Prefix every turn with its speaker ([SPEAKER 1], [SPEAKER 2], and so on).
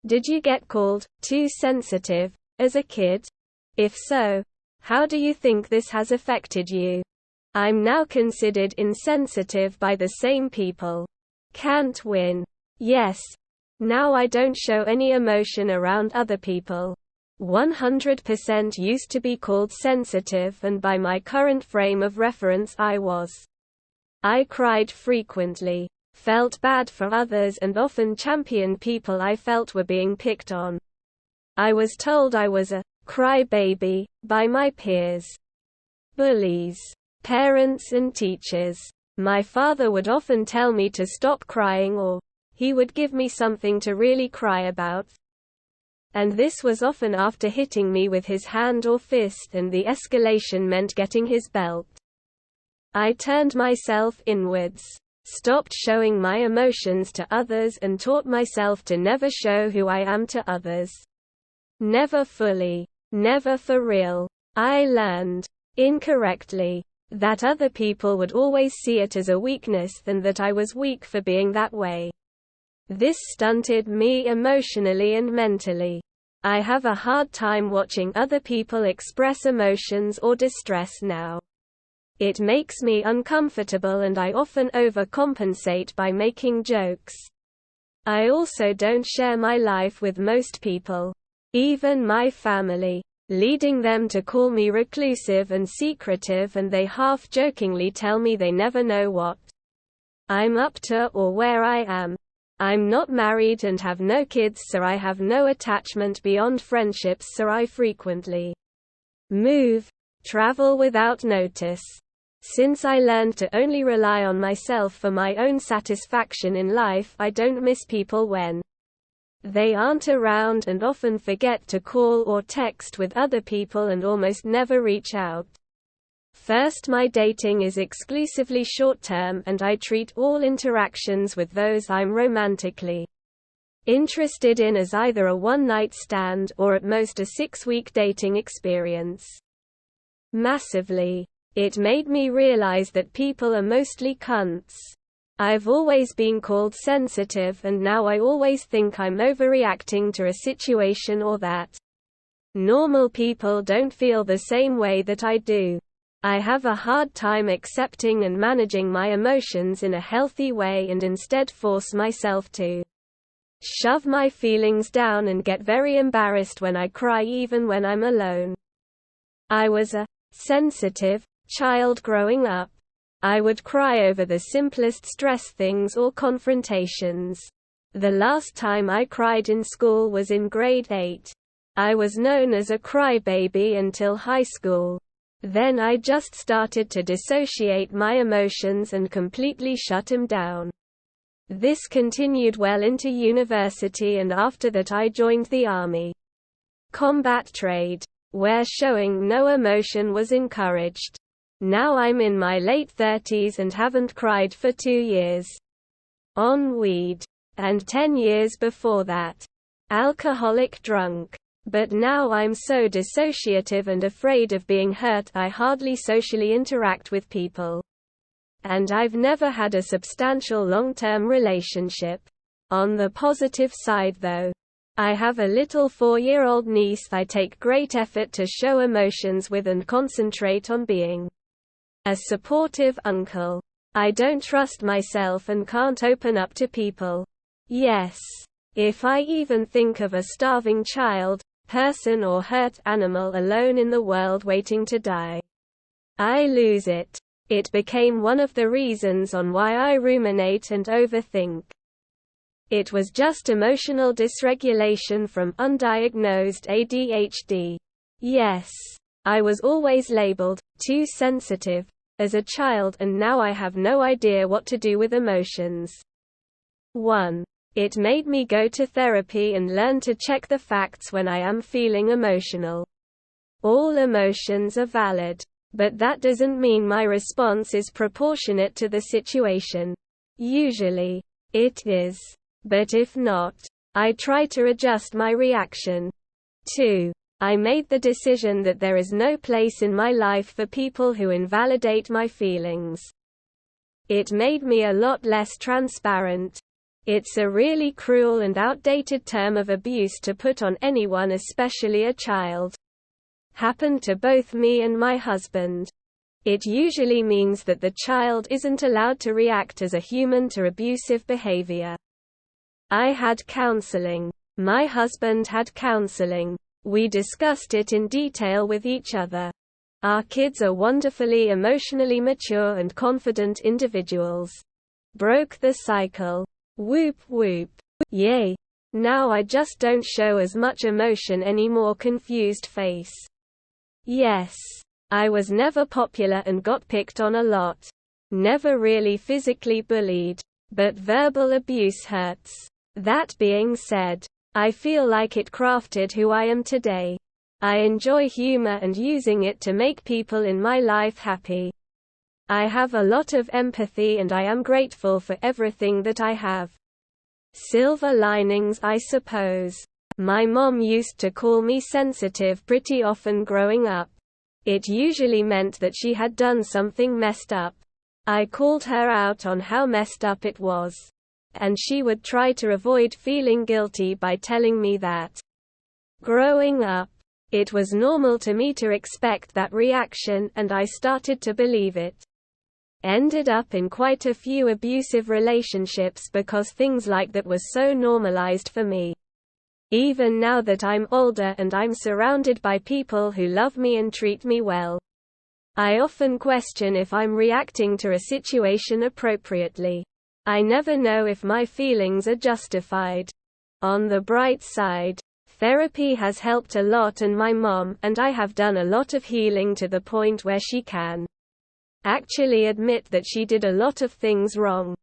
[SPEAKER 1] Did you get called too sensitive as a kid? If so, how do you think this has affected you? I'm now considered insensitive by the same people. Can't win. Yes. Now I don't show any emotion around other people. 100% used to be called sensitive, and by my current frame of reference I was. I cried frequently, felt bad for others, and often championed people I felt were being picked on. I was told I was a crybaby by my peers, bullies, parents and teachers. My father would often tell me to stop crying, or he would give me something to really cry about. And this was often after hitting me with his hand or fist, and the escalation meant getting his belt. I turned myself inwards, stopped showing my emotions to others, and taught myself to never show who I am to others. Never fully, never for real. I learned, incorrectly, that other people would always see it as a weakness, and that I was weak for being that way. This stunted me emotionally and mentally. I have a hard time watching other people express emotions or distress now. It makes me uncomfortable, and I often overcompensate by making jokes. I also don't share my life with most people, even my family, leading them to call me reclusive and secretive, and they half-jokingly tell me they never know what I'm up to or where I am. I'm not married and have no kids, so I have no attachment beyond friendships, so I frequently move, travel without notice. Since I learned to only rely on myself for my own satisfaction in life, I don't miss people when they aren't around, and often forget to call or text with other people, and almost never reach out. First, my dating is exclusively short-term, and I treat all interactions with those I'm romantically interested in as either a one-night stand or at most a 6-week dating experience. Massively. It made me realize that people are mostly cunts. I've always been called sensitive, and now I always think I'm overreacting to a situation, or that normal people don't feel the same way that I do. I have a hard time accepting and managing my emotions in a healthy way, and instead force myself to shove my feelings down and get very embarrassed when I cry, even when I'm alone. I was a sensitive child growing up. I would cry over the simplest stress things or confrontations. The last time I cried in school was in grade 8. I was known as a crybaby until high school. Then I just started to dissociate my emotions and completely shut them down. This continued well into university, and after that I joined the Army combat trade, where showing no emotion was encouraged. Now I'm in my late 30s and haven't cried for 2 years. On weed. And 10 years before that. Alcoholic drunk. But now I'm so dissociative and afraid of being hurt I hardly socially interact with people. And I've never had a substantial long-term relationship. On the positive side though, I have a little 4-year-old niece I take great effort to show emotions with and concentrate on being a supportive uncle. I don't trust myself and can't open up to people. Yes. If I even think of a starving child, person or hurt animal alone in the world waiting to die, I lose it. It became one of the reasons on why I ruminate and overthink. It was just emotional dysregulation from undiagnosed ADHD. Yes. I was always labeled too sensitive as a child, and now I have no idea what to do with emotions. 1. It made me go to therapy and learn to check the facts when I am feeling emotional. All emotions are valid, but that doesn't mean my response is proportionate to the situation. Usually, it is. But if not, I try to adjust my reaction. 2. I made the decision that there is no place in my life for people who invalidate my feelings. It made me a lot less transparent. It's a really cruel and outdated term of abuse to put on anyone, especially a child. Happened to both me and my husband. It usually means that the child isn't allowed to react as a human to abusive behavior. I had counseling. My husband had counseling. We discussed it in detail with each other. Our kids are wonderfully emotionally mature and confident individuals. Broke the cycle. Whoop whoop. Yay. Now I just don't show as much emotion anymore. Confused face. Yes. I was never popular and got picked on a lot. Never really physically bullied. But verbal abuse hurts. That being said, I feel like it crafted who I am today. I enjoy humor and using it to make people in my life happy. I have a lot of empathy and I am grateful for everything that I have. Silver linings, I suppose. My mom used to call me sensitive pretty often growing up. It usually meant that she had done something messed up. I called her out on how messed up it was. And she would try to avoid feeling guilty by telling me that. Growing up, it was normal to me to expect that reaction, and I started to believe it. Ended up in quite a few abusive relationships because things like that was so normalized for me. Even now that I'm older and I'm surrounded by people who love me and treat me well, I often question if I'm reacting to a situation appropriately. I never know if my feelings are justified. On the bright side, therapy has helped a lot, and my mom and I have done a lot of healing to the point where she can actually admit that she did a lot of things wrong.